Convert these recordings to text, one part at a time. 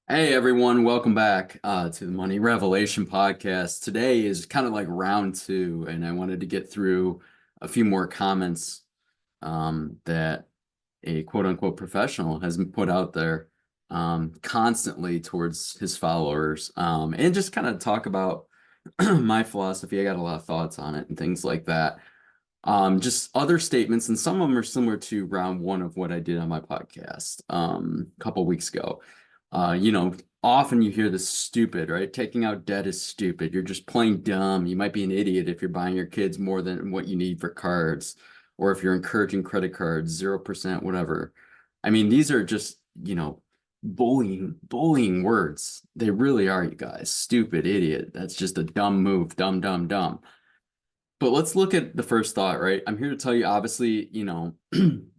Hey everyone, welcome back to the Money Revelation podcast. Today is kind of like round two, and I wanted to get through a few more comments that a quote unquote professional has put out there constantly towards his followers, and just kind of talk about my philosophy. I got a lot of thoughts on it and things like that. Just other statements, and some of them are similar to round one of what I did on my podcast a couple weeks ago. Often you hear this stupid, right? Taking out debt is stupid. You're just plain dumb. You might be an idiot if you're buying your kids more than what you need for cards, or if you're encouraging credit cards, 0%, whatever. I mean, these are just, bullying words. They really are, you guys. Stupid, idiot. That's just a dumb move. Dumb, dumb, dumb. But let's look at the first thought, right? I'm here to tell you, obviously,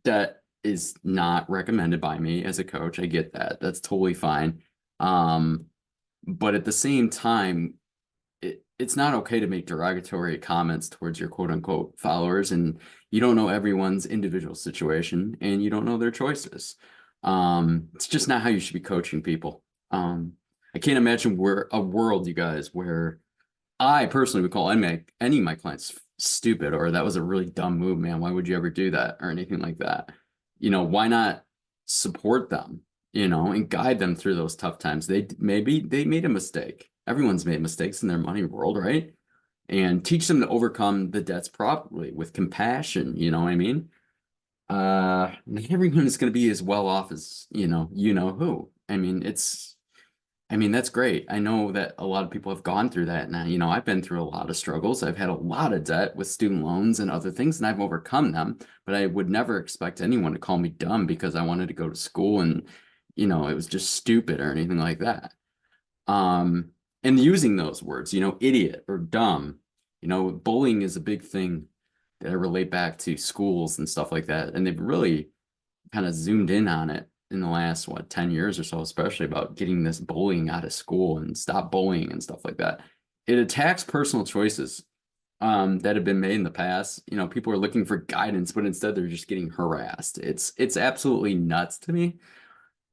that is not recommended by me as a coach. I get that. That's totally fine. Um, but at the same time, it's not okay to make derogatory comments towards your quote unquote followers. And you don't know everyone's individual situation and you don't know their choices. It's just not how you should be coaching people. I can't imagine a world, you guys, where I personally would call any of my clients stupid or that was a really dumb move, man. Why would you ever do that or anything like that? Why not support them, and guide them through those tough times? Maybe they made a mistake. Everyone's made mistakes in their money world, right? And teach them to overcome the debts properly with compassion, you know what I mean? Not everyone is going to be as well off as, who. I mean, that's great. I know that a lot of people have gone through that. And, I've been through a lot of struggles. I've had a lot of debt with student loans and other things, and I've overcome them. But I would never expect anyone to call me dumb because I wanted to go to school and, it was just stupid or anything like that. Um, and using those words, idiot or dumb, bullying is a big thing that I relate back to schools and stuff like that. And they've really kind of zoomed in on it in the last 10 years or so, especially about getting this bullying out of school and stop bullying and stuff like that. It attacks personal choices that have been made in the past. People are looking for guidance, but instead they're just getting harassed. It's absolutely nuts to me.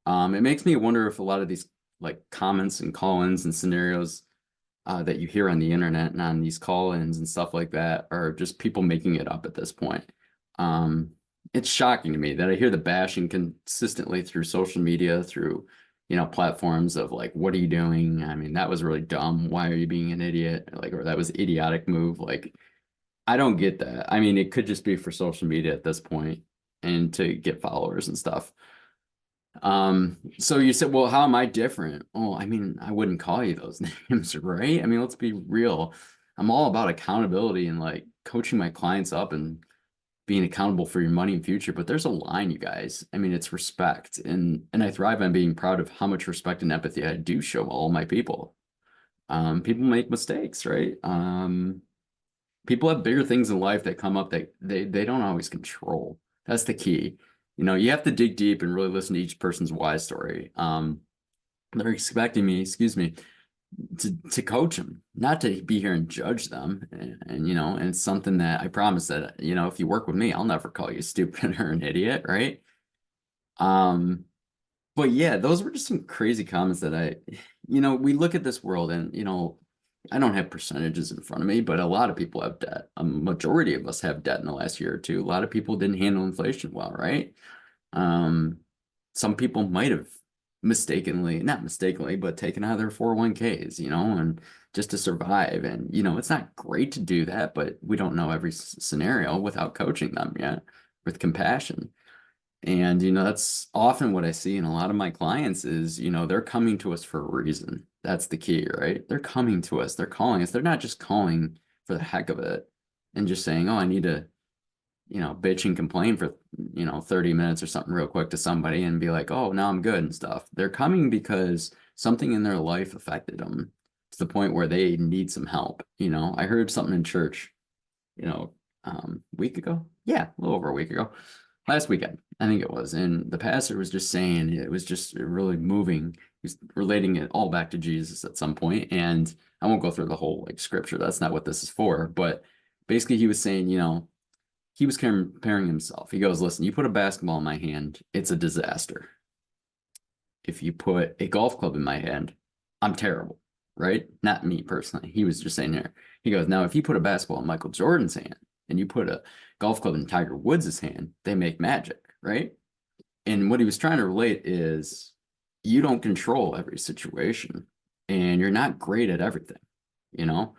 It makes me wonder if a lot of these like comments and call-ins and scenarios that you hear on the internet and on these call-ins and stuff like that are just people making it up at this point. Um, it's shocking to me that I hear the bashing consistently through social media, through, platforms of like, what are you doing? I mean, that was really dumb. Why are you being an idiot? Like, or that was idiotic move. Like, I don't get that. I mean, it could just be for social media at this point and to get followers and stuff. So you said, well, how am I different? Oh, I mean, I wouldn't call you those names, right? I mean, let's be real. I'm all about accountability and like coaching my clients up and being accountable for your money and future, but there's a line, you guys. I mean, it's respect, and I thrive on being proud of how much respect and empathy I do show all my people. People make mistakes, right? People have bigger things in life that come up that they don't always control. That's the key. You have to dig deep and really listen to each person's why story. They're expecting me, excuse me, to coach them, not to be here and judge them. And it's something that I promise that, if you work with me, I'll never call you stupid or an idiot, right? Um, but yeah, those were just some crazy comments that we look at this world and, I don't have percentages in front of me, but a lot of people have debt. A majority of us have debt in the last year or two. A lot of people didn't handle inflation well, right? Um, some people might have not mistakenly, but taken out their 401ks, and just to survive. And, it's not great to do that, but we don't know every scenario without coaching them yet with compassion. And, that's often what I see in a lot of my clients is, they're coming to us for a reason. That's the key, right? They're coming to us. They're calling us. They're not just calling for the heck of it and just saying, oh, I need to, bitch and complain for, 30 minutes or something real quick to somebody and be like, oh, now I'm good and stuff. They're coming because something in their life affected them to the point where they need some help. I heard something in church, week ago. Yeah, a little over a week ago. Last weekend, I think it was. And the pastor was just saying it was just really moving. He's relating it all back to Jesus at some point. And I won't go through the whole like scripture. That's not what this is for. But basically he was saying, he was comparing himself. He goes, listen, you put a basketball in my hand, it's a disaster. if you put a golf club in my hand, I'm terrible, right? Not me personally. He was just saying here. He goes, now if you put a basketball in Michael Jordan's hand and you put a golf club in Tiger Woods' hand, they make magic, right? And what he was trying to relate is you don't control every situation and you're not great at everything, you know?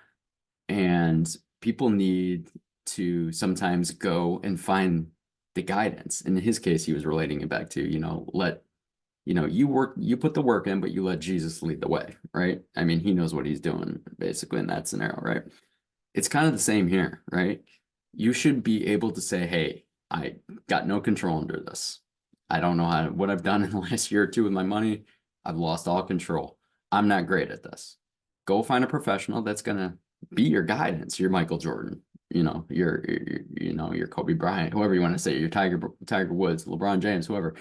And people need to sometimes go and find the guidance. And in his case, he was relating it back to, you put the work in, but you let Jesus lead the way, right? I mean, he knows what he's doing basically in that scenario, right? It's kind of the same here, right? You should be able to say, hey, I got no control under this. I don't know what I've done in the last year or two with my money. I've lost all control. I'm not great at this. Go find a professional that's gonna be your guidance. You're Michael Jordan, you're Kobe Bryant, whoever you want to say, you're Tiger Woods, LeBron James, whoever.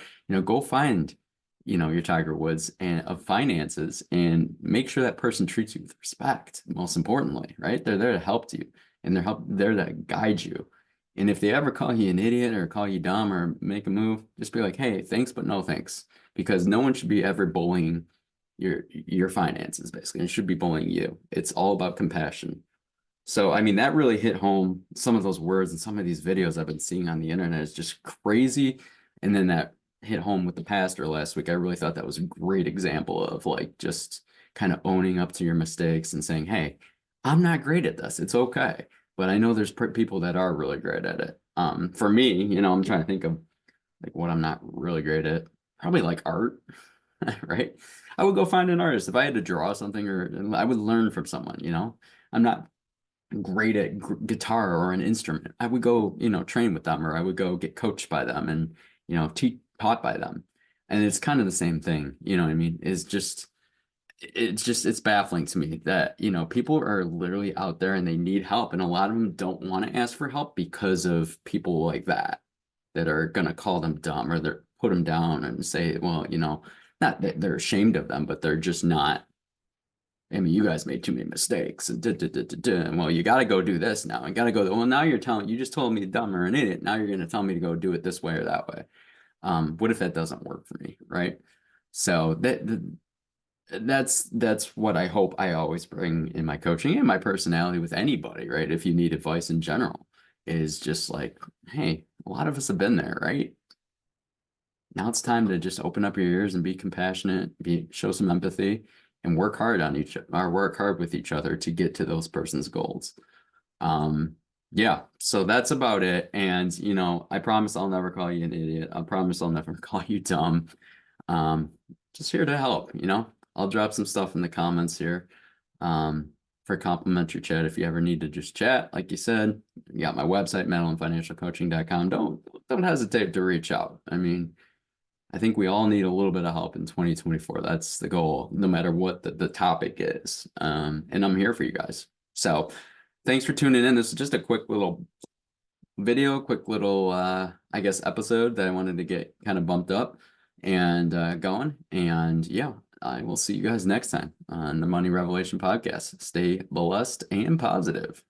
Go find, your Tiger Woods and of finances and make sure that person treats you with respect. Most importantly, right? They're there to help you and they're there to guide you. And if they ever call you an idiot or call you dumb or make a move, just be like, hey, thanks, but no thanks. Because no one should be ever bullying your finances, basically. It should be bullying you. It's all about compassion. So, I mean, that really hit home. Some of those words and some of these videos I've been seeing on the internet is just crazy. And then that hit home with the pastor last week. I really thought that was a great example of like just kind of owning up to your mistakes and saying, hey, I'm not great at this. It's okay. But I know there's people that are really great at it. For me, I'm trying to think of like what I'm not really great at. Probably like art, right? I would go find an artist if I had to draw something, or I would learn from someone. I'm not great at guitar or an instrument. I would go, train with them, or I would go get coached by them and, taught by them. And it's kind of the same thing, you know what I mean? It's baffling to me that, people are literally out there and they need help. And a lot of them don't want to ask for help because of people like that are going to call them dumb, or they're put them down and say, well, not that they're ashamed of them, but they're just not. I mean, you guys made too many mistakes. And well, you got to go do this now. And got to go. Well, now you just told me dumb or an idiot. Now you're going to tell me to go do it this way or that way. What if that doesn't work for me, right? So that's what I hope I always bring in my coaching and my personality with anybody, right? If you need advice in general, is just like, hey, a lot of us have been there, right? Now it's time to just open up your ears and be compassionate, show some empathy, and work hard with each other to get to those person's goals. Yeah, so that's about it. And I promise I'll never call you an idiot. I promise I'll never call you dumb. Just here to help. I'll drop some stuff in the comments here for complimentary chat if you ever need to just chat. Like you said, you got my website, MadelineFinancialCoaching.com. Don't hesitate to reach out. I mean, I think we all need a little bit of help in 2024. That's the goal, no matter what the topic is. And I'm here for you guys. So thanks for tuning in. This is just a quick little video, I guess, episode that I wanted to get kind of bumped up and going. And yeah, I will see you guys next time on the Money Revelation Podcast. Stay blessed and positive.